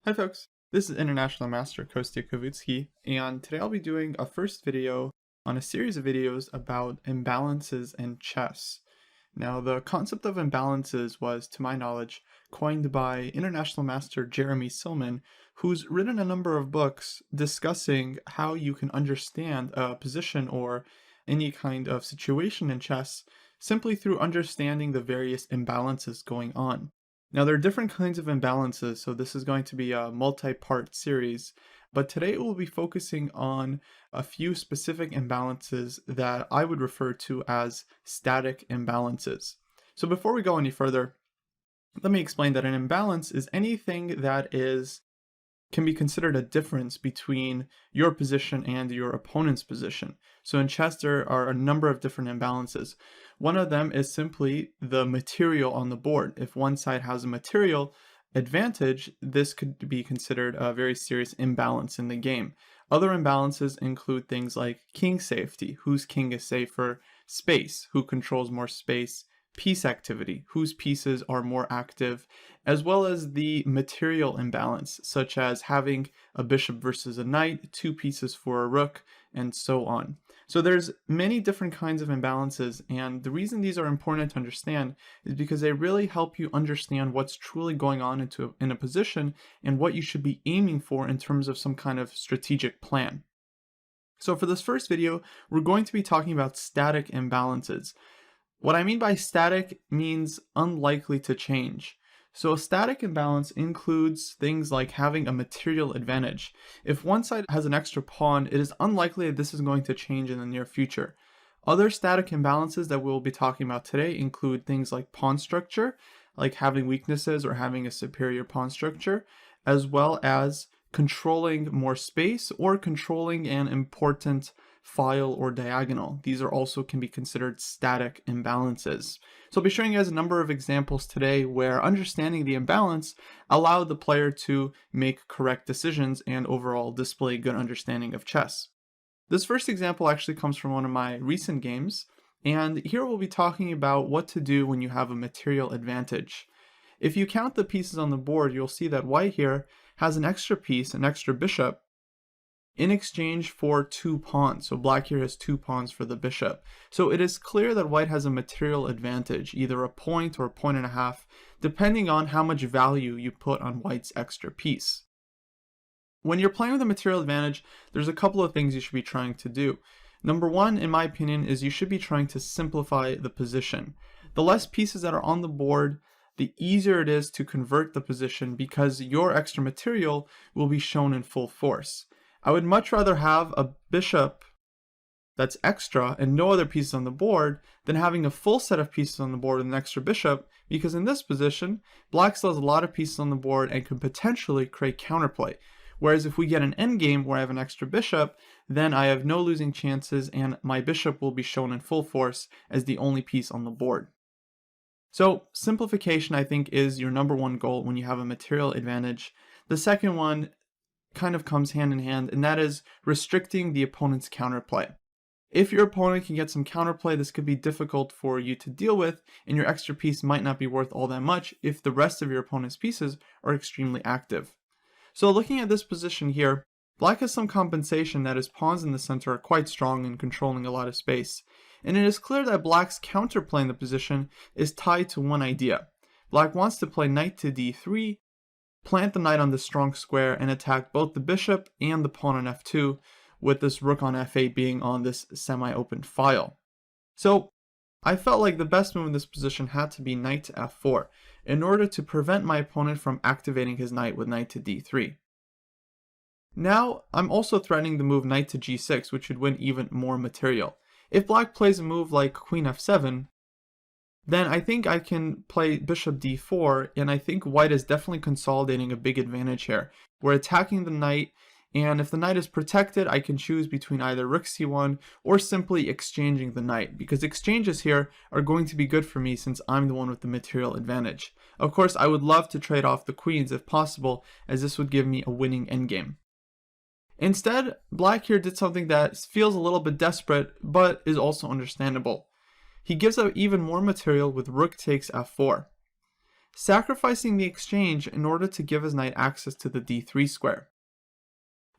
Hi folks, this is International Master Kostya Kavutskiy, and today I'll be doing a first video on a series of videos about imbalances in chess. Now, the concept of imbalances was, to my knowledge, coined by International Master Jeremy Silman, who's written a number of books discussing how you can understand a position or any kind of situation in chess simply through understanding the various imbalances going on. Now, there are different kinds of imbalances, so this is going to be a multi-part series, but today we'll be focusing on a few specific imbalances that I would refer to as static imbalances. So before we go any further, let me explain that an imbalance is anything that can be considered a difference between your position and your opponent's position. So in chess, there are a number of different imbalances. One of them is simply the material on the board. If one side has a material advantage, this could be considered a very serious imbalance in the game. Other imbalances include things like king safety, whose king is safer, space, who controls more space, piece activity, whose pieces are more active, as well as the material imbalance, such as having a bishop versus a knight, two pieces for a rook, and so on. So there's many different kinds of imbalances, and the reason these are important to understand is because they really help you understand what's truly going on in a position and what you should be aiming for in terms of some kind of strategic plan. So for this first video, we're going to be talking about static imbalances. What I mean by static means unlikely to change. So a static imbalance includes things like having a material advantage. If one side has an extra pawn, it is unlikely that this is going to change in the near future. Other static imbalances that we'll be talking about today include things like pawn structure, like having weaknesses or having a superior pawn structure, as well as controlling more space or controlling an important file or diagonal. These are also can be considered static imbalances. So I'll be showing you guys a number of examples today where understanding the imbalance allowed the player to make correct decisions and overall display good understanding of chess. This first example actually comes from one of my recent games, and here we'll be talking about what to do when you have a material advantage. If you count the pieces on the board, you'll see that white here has an extra piece, an extra bishop, in exchange for two pawns. So black here has two pawns for the bishop. So it is clear that white has a material advantage, either a point or a point and a half, depending on how much value you put on white's extra piece. When you're playing with a material advantage, there's a couple of things you should be trying to do. Number one, in my opinion, is you should be trying to simplify the position. The less pieces that are on the board, the easier it is to convert the position because your extra material will be shown in full force. I would much rather have a bishop that's extra and no other pieces on the board than having a full set of pieces on the board with an extra bishop, because in this position, black still has a lot of pieces on the board and could potentially create counterplay. Whereas if we get an endgame where I have an extra bishop, then I have no losing chances and my bishop will be shown in full force as the only piece on the board. So simplification, I think, is your number one goal when you have a material advantage. The second one kind of comes hand in hand, and that is restricting the opponent's counterplay. If your opponent can get some counterplay, this could be difficult for you to deal with, and your extra piece might not be worth all that much if the rest of your opponent's pieces are extremely active. So looking at this position here, black has some compensation that his pawns in the center are quite strong and controlling a lot of space. And it is clear that black's counterplay in the position is tied to one idea. Black wants to play knight to d3, plant the knight on the strong square, and attack both the bishop and the pawn on f2, with this rook on f8 being on this semi-open file. So I felt like the best move in this position had to be knight to f4, in order to prevent my opponent from activating his knight with knight to d3. Now, I'm also threatening the move knight to g6, which would win even more material. If black plays a move like queen f7, then I think I can play bishop d4, and I think white is definitely consolidating a big advantage here. We're attacking the knight, and if the knight is protected, I can choose between either rook c1 or simply exchanging the knight, because exchanges here are going to be good for me since I'm the one with the material advantage. Of course, I would love to trade off the queens if possible, as this would give me a winning endgame. Instead, black here did something that feels a little bit desperate, but is also understandable. He gives up even more material with rook takes f4. sacrificing the exchange in order to give his knight access to the d3 square.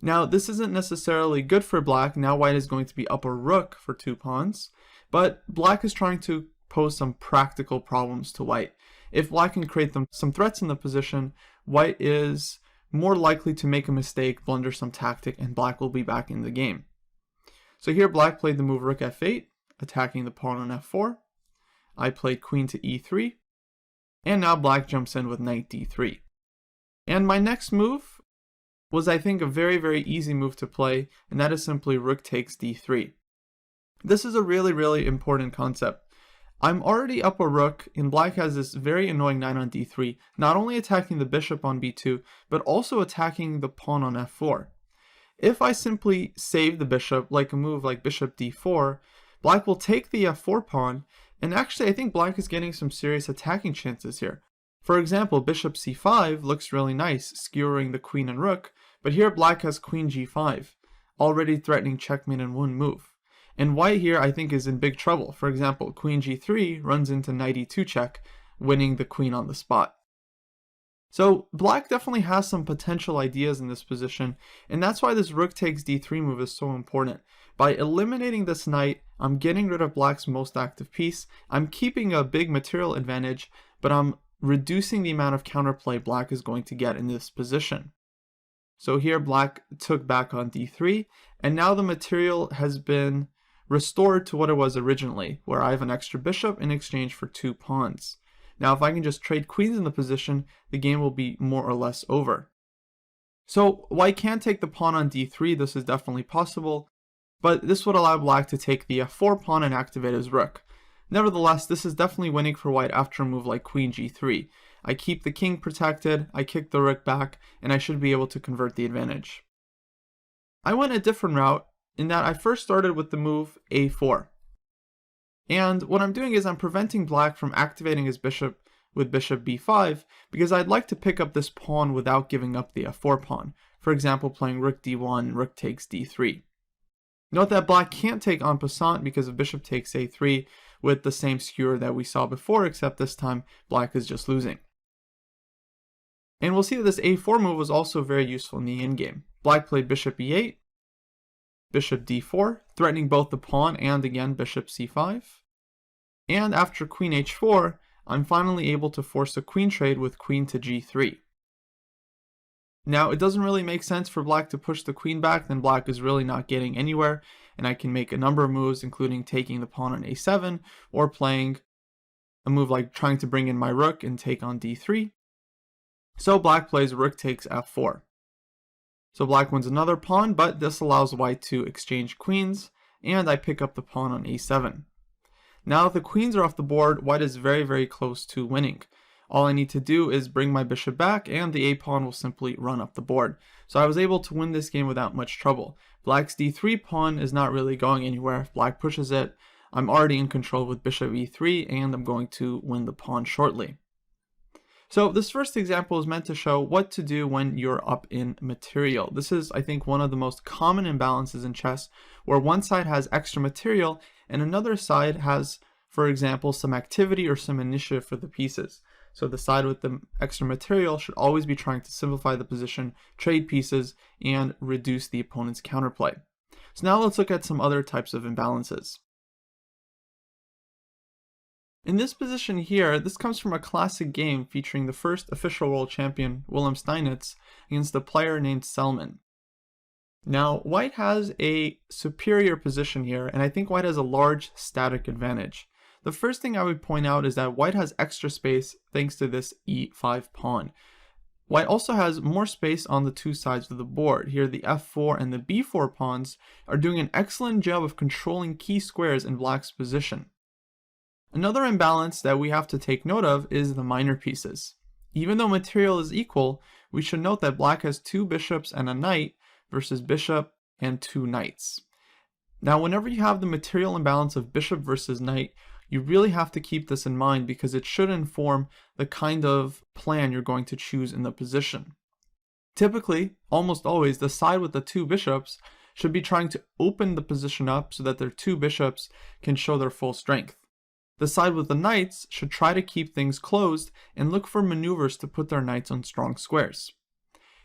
Now, this isn't necessarily good for black. Now white is going to be up a rook for 2 pawns, but black is trying to pose some practical problems to white. If black can create some threats in the position, white is more likely to make a mistake, blunder some tactic, and black will be back in the game. So here black played the move rook f8, attacking the pawn on f4. I played queen to e3, and now black jumps in with knight d3. And my next move was, I think, a very, very easy move to play, and that is simply rook takes d3. This is a really, really important concept. I'm already up a rook, and black has this very annoying knight on d3, not only attacking the bishop on b2, but also attacking the pawn on f4. If I simply save the bishop, like a move like bishop d4, black will take the f4 pawn, and actually I think black is getting some serious attacking chances here. For example, bishop c5 looks really nice, skewering the queen and rook, but here black has queen g5, already threatening checkmate in one move. And white here, I think, is in big trouble. For example, queen g3 runs into knight e2 check, winning the queen on the spot. So black definitely has some potential ideas in this position, and that's why this rook takes d3 move is so important. By eliminating this knight, I'm getting rid of black's most active piece. I'm keeping a big material advantage, but I'm reducing the amount of counterplay black is going to get in this position. So here black took back on d3, and now the material has been restored to what it was originally, where I have an extra bishop in exchange for 2 pawns. Now if I can just trade queens in the position, the game will be more or less over. So white can take the pawn on d3, this is definitely possible, but this would allow black to take the f4 pawn and activate his rook. Nevertheless, this is definitely winning for white after a move like queen g3. I keep the king protected, I kick the rook back, and I should be able to convert the advantage. I went a different route in that I first started with the move a4. And what I'm doing is I'm preventing black from activating his bishop with bishop b5 because I'd like to pick up this pawn without giving up the f4 pawn. For example, playing rook d1, rook takes d3. Note that black can't take en passant because of bishop takes a3 with the same skewer that we saw before, except this time black is just losing. And we'll see that this a4 move was also very useful in the endgame. Black played bishop e8, bishop d4, threatening both the pawn and again bishop c5. And after queen h4, I'm finally able to force a queen trade with queen to g3. Now, it doesn't really make sense for black to push the queen back, then black is really not getting anywhere, and I can make a number of moves, including taking the pawn on a7, or playing a move like trying to bring in my rook and take on d3. So black plays rook takes f4. So black wins another pawn, but this allows white to exchange queens, and I pick up the pawn on a7. Now if the queens are off the board, white is very, very close to winning. All I need to do is bring my bishop back, and the a-pawn will simply run up the board. So I was able to win this game without much trouble. Black's d3 pawn is not really going anywhere. If black pushes it, I'm already in control with bishop e3, and I'm going to win the pawn shortly. So this first example is meant to show what to do when you're up in material. This is, I think, one of the most common imbalances in chess, where one side has extra material and another side has, for example, some activity or some initiative for the pieces. So the side with the extra material should always be trying to simplify the position, trade pieces, and reduce the opponent's counterplay. So now let's look at some other types of imbalances. In this position here, this comes from a classic game featuring the first official world champion, Willem Steinitz, against a player named Selman. Now, white has a superior position here, and I think white has a large static advantage. The first thing I would point out is that white has extra space thanks to this e5 pawn. White also has more space on the two sides of the board. Here the f4 and the b4 pawns are doing an excellent job of controlling key squares in black's position. Another imbalance that we have to take note of is the minor pieces. Even though material is equal, we should note that black has 2 bishops and a knight versus bishop and 2 knights. Now, whenever you have the material imbalance of bishop versus knight, you really have to keep this in mind because it should inform the kind of plan you're going to choose in the position. Typically, almost always, the side with the 2 bishops should be trying to open the position up so that their 2 bishops can show their full strength. The side with the knights should try to keep things closed and look for maneuvers to put their knights on strong squares.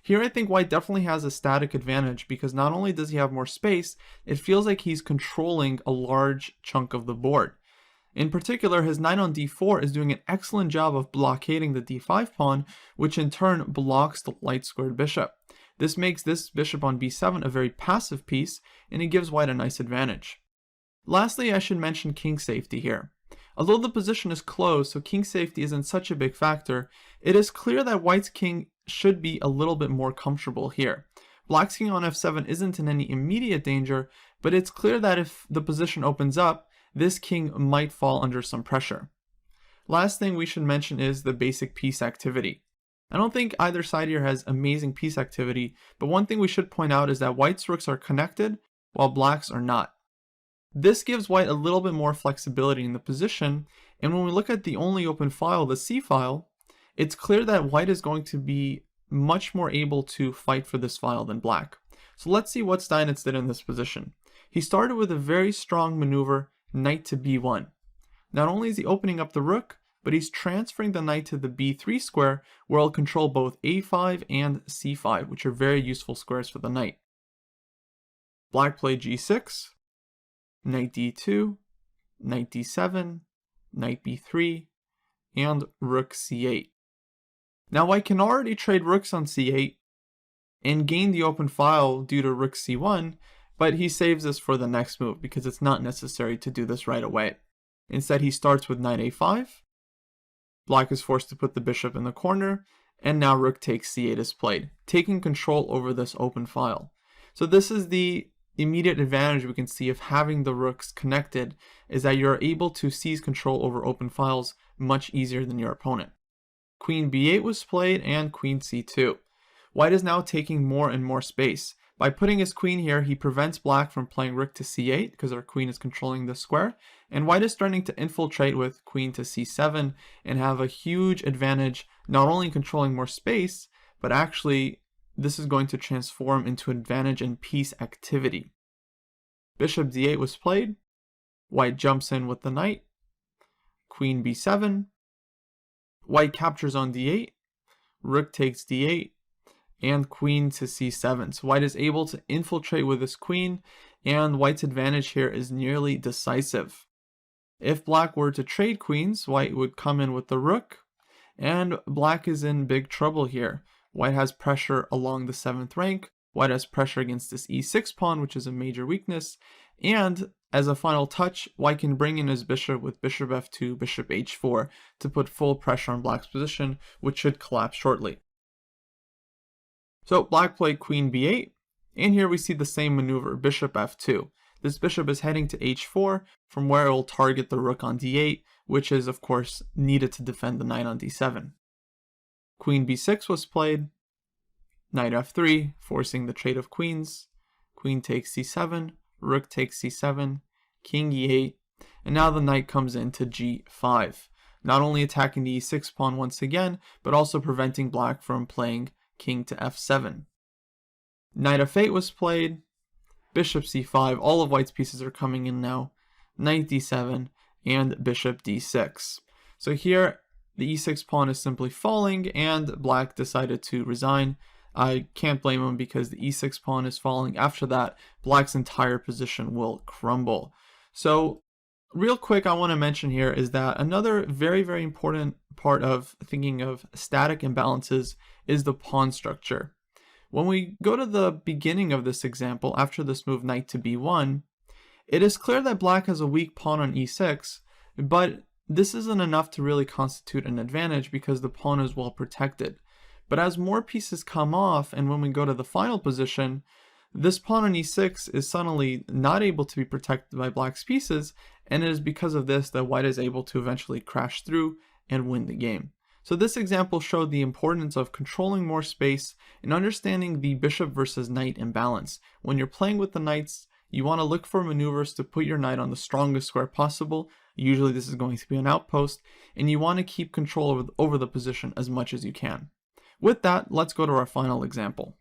Here I think white definitely has a static advantage because not only does he have more space, it feels like he's controlling a large chunk of the board. In particular, his knight on d4 is doing an excellent job of blockading the d5 pawn, which in turn blocks the light squared bishop. This makes this bishop on b7 a very passive piece, and it gives white a nice advantage. Lastly, I should mention king safety here. Although the position is closed, so king safety isn't such a big factor, it is clear that white's king should be a little bit more comfortable here. Black's king on f7 isn't in any immediate danger, but it's clear that if the position opens up, this king might fall under some pressure. Last thing we should mention is the basic piece activity. I don't think either side here has amazing piece activity, but one thing we should point out is that white's rooks are connected while black's are not. This gives white a little bit more flexibility in the position, and when we look at the only open file, the c file, it's clear that white is going to be much more able to fight for this file than black. So let's see what Steinitz did in this position. He started with a very strong maneuver, knight to b1. Not only is he opening up the rook, but he's transferring the knight to the b3 square, where he'll control both a5 and c5, which are very useful squares for the knight. Black played g6, knight d2, knight d7, knight b3, and rook c8. Now white can already trade rooks on c8 and gain the open file due to rook c1, but he saves this for the next move because it's not necessary to do this right away. Instead, he starts with knight a5. Black is forced to put the bishop in the corner, and now rook takes c8 is played, taking control over this open file. So this is the immediate advantage we can see of having the rooks connected, is that you're able to seize control over open files much easier than your opponent. Queen b8 was played and queen c2. White is now taking more and more space. By putting his queen here, he prevents black from playing rook to c8 because our queen is controlling the square, and white is starting to infiltrate with queen to c7 and have a huge advantage, not only controlling more space, but actually this is going to transform into advantage in piece activity. Bishop d8 was played. White jumps in with the knight. Queen b7. White captures on d8. Rook takes d8. And queen to c7. So white is able to infiltrate with his queen, and white's advantage here is nearly decisive. If black were to trade queens, white would come in with the rook, and black is in big trouble here. White has pressure along the 7th rank, white has pressure against this e6 pawn, which is a major weakness, and as a final touch, white can bring in his bishop with bishop f2, bishop h4 to put full pressure on black's position, which should collapse shortly. So black played queen b8, and here we see the same maneuver, bishop f2. This bishop is heading to h4, from where it will target the rook on d8, which is of course needed to defend the knight on d7. Queen b6 was played, knight f3, forcing the trade of queens, queen takes c7, rook takes c7, king e8, and now the knight comes into g5, not only attacking the e6 pawn once again, but also preventing black from playing king to f7. Knight f8 was played, bishop c5, all of white's pieces are coming in now, knight d7, and bishop d6. So here, the e6 pawn is simply falling, and black decided to resign. I can't blame him because the e6 pawn is falling. After that, black's entire position will crumble. So real quick, I want to mention here is that another very, very important part of thinking of static imbalances is the pawn structure. When we go to the beginning of this example, after this move knight to b1, it is clear that black has a weak pawn on e6, but this isn't enough to really constitute an advantage because the pawn is well protected. But as more pieces come off, and when we go to the final position, this pawn on e6 is suddenly not able to be protected by black's pieces, and it is because of this that white is able to eventually crash through and win the game. So this example showed the importance of controlling more space and understanding the bishop versus knight imbalance. When you're playing with the knights, you want to look for maneuvers to put your knight on the strongest square possible. Usually this is going to be an outpost, and you want to keep control over the position as much as you can. With that, let's go to our final example.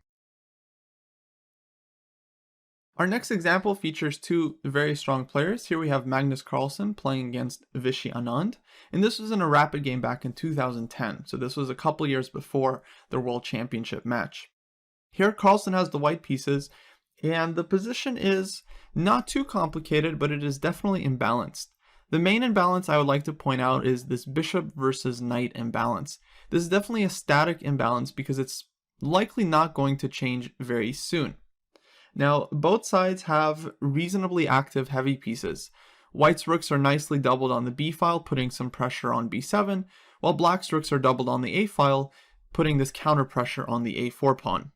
Our next example features two very strong players. Here we have Magnus Carlsen playing against Vishy Anand, and this was in a rapid game back in 2010, so this was a couple years before the World Championship match. Here Carlsen has the white pieces, and the position is not too complicated, but it is definitely imbalanced. The main imbalance I would like to point out is this bishop versus knight imbalance. This is definitely a static imbalance because it's likely not going to change very soon. Now, both sides have reasonably active heavy pieces. White's rooks are nicely doubled on the b file, putting some pressure on b7, while black's rooks are doubled on the a file, putting this counter pressure on the a4 pawn.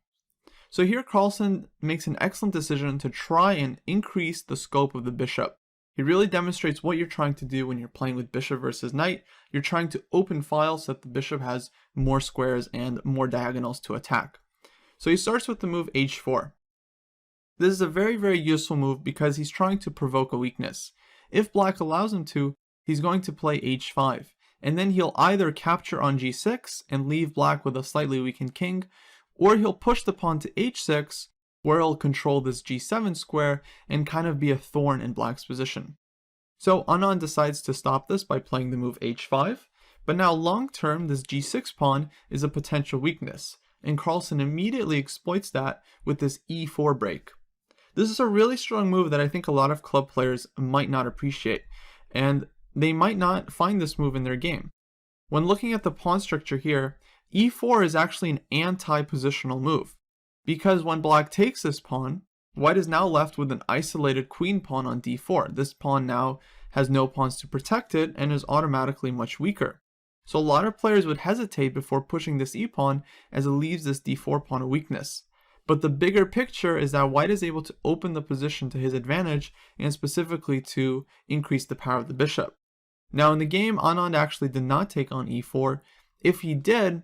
So here Carlsen makes an excellent decision to try and increase the scope of the bishop. He really demonstrates what you're trying to do when you're playing with bishop versus knight. You're trying to open files so that the bishop has more squares and more diagonals to attack. So he starts with the move h4. This is a very useful move because he's trying to provoke a weakness. If black allows him to, he's going to play h5, and then he'll either capture on g6 and leave black with a slightly weakened king, or he'll push the pawn to h6, where he'll control this g7 square and kind of be a thorn in black's position. So Anand decides to stop this by playing the move h5, but now long term this g6 pawn is a potential weakness, and Carlsen immediately exploits that with this e4 break. This is a really strong move that I think a lot of club players might not appreciate, and they might not find this move in their game. When looking at the pawn structure here, e4 is actually an anti-positional move, because when black takes this pawn, white is now left with an isolated queen pawn on d4. This pawn now has no pawns to protect it and is automatically much weaker. So a lot of players would hesitate before pushing this e-pawn as it leaves this d4 pawn a weakness. But the bigger picture is that white is able to open the position to his advantage, and specifically to increase the power of the bishop. Now in the game, Anand actually did not take on e4. If he did,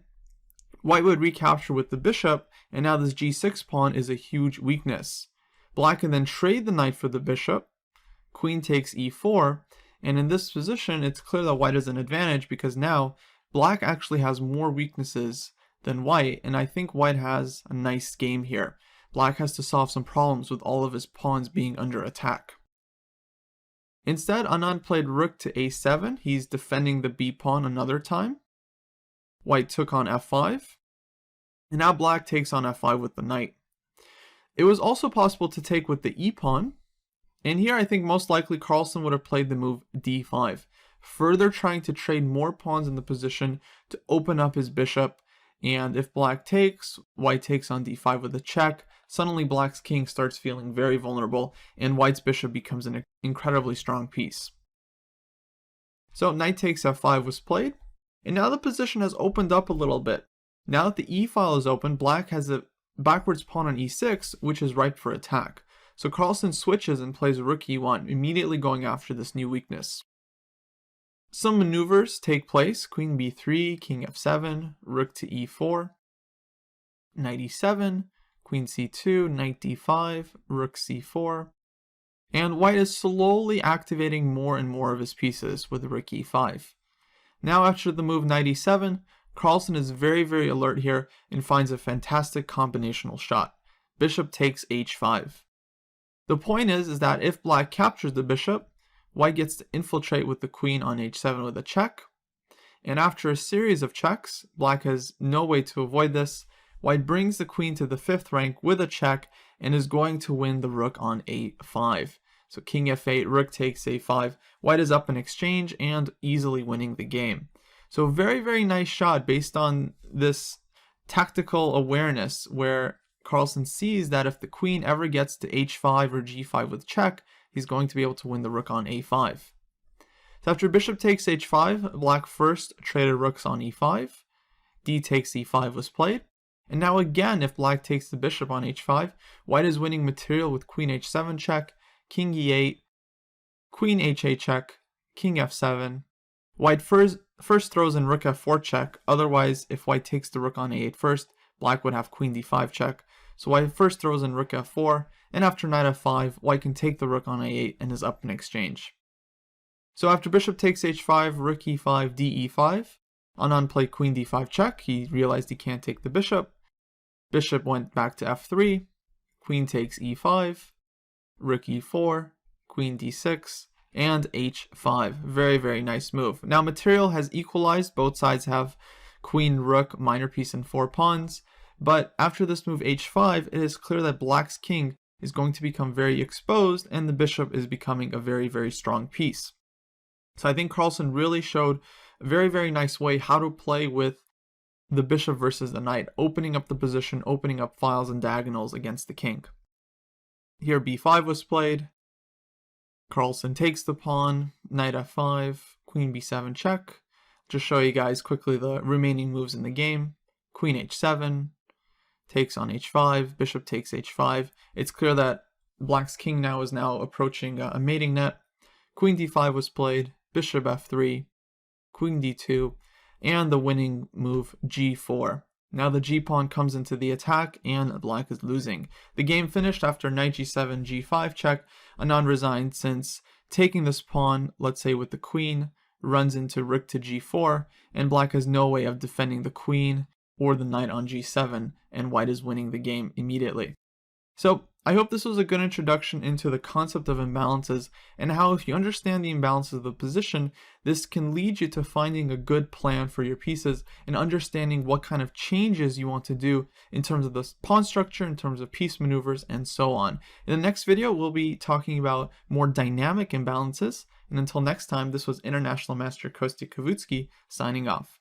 white would recapture with the bishop, and now this g6 pawn is a huge weakness. Black can then trade the knight for the bishop, queen takes e4, and in this position it's clear that white has an advantage because now black actually has more weaknesses than white, and I think white has a nice game here. Black has to solve some problems with all of his pawns being under attack. Instead, Anand played rook to a7. He's defending the b pawn another time. White took on f5, and now black takes on f5 with the knight. It was also possible to take with the e pawn, and here I think most likely Carlsen would have played the move d5, further trying to trade more pawns in the position to open up his bishop. And if black takes, white takes on d5 with a check, suddenly black's king starts feeling very vulnerable, and white's bishop becomes an incredibly strong piece. So knight takes f5 was played, and now the position has opened up a little bit. Now that the e file is open, black has a backwards pawn on e6, which is ripe for attack. So Carlsen switches and plays rook e1, immediately going after this new weakness. Some maneuvers take place: queen b3, king f7, rook to e4, knight e7, queen c2, knight d5, rook c4, and white is slowly activating more and more of his pieces with rook e5. Now after the move knight e7, Carlsen is very alert here and finds a fantastic combinational shot. Bishop takes h5. The point is that if black captures the bishop, white gets to infiltrate with the queen on h7 with a check, and after a series of checks, black has no way to avoid this. White brings the queen to the 5th rank with a check and is going to win the rook on a5. So king f8, rook takes a5, white is up in exchange and easily winning the game. So very nice shot based on this tactical awareness where Carlsen sees that if the queen ever gets to h5 or g5 with check, he's going to be able to win the rook on a5. So after bishop takes h5, black first traded rooks on e5, d takes e5 was played, and now again if black takes the bishop on h5, white is winning material with queen h7 check, king e8, queen h8 check, king f7. White first throws in rook f4 check, otherwise if white takes the rook on a8 first, black would have queen d5 check. So white first throws in rook f4, and after knight f5, white can take the rook on a8 and is up in exchange. So after bishop takes h5, rook e5, d e5, Anand played queen d5 check. He realized he can't take the bishop. Bishop went back to f3, queen takes e5, rook e4, queen d6, and h5. Very, very nice move. Now material has equalized. Both sides have queen, rook, minor piece, and 4 pawns. But after this move h5, it is clear that black's king is going to become very exposed, and the bishop is becoming a very, very strong piece. So I think Carlsen really showed a very, very nice way how to play with the bishop versus the knight, opening up the position, opening up files and diagonals against the king. Here b5 was played. Carlsen takes the pawn, knight f5, queen b7 check. Just show you guys quickly the remaining moves in the game. Queen h7, takes on h5, bishop takes h5. It's clear that black's king now is approaching a mating net. Queen d5 was played, bishop f3, queen d2, and the winning move g4. Now the g-pawn comes into the attack and black is losing. The game finished after knight g7, g5 check, a non-resigned, since taking this pawn, let's say with the queen, runs into rook to g4, and black has no way of defending the queen or the knight on g7, and white is winning the game immediately. So I hope this was a good introduction into the concept of imbalances, and how if you understand the imbalances of the position, this can lead you to finding a good plan for your pieces and understanding what kind of changes you want to do in terms of the pawn structure, in terms of piece maneuvers, and so on. In the next video, we'll be talking about more dynamic imbalances, and until next time, this was International Master Kostya Kavutskiy signing off.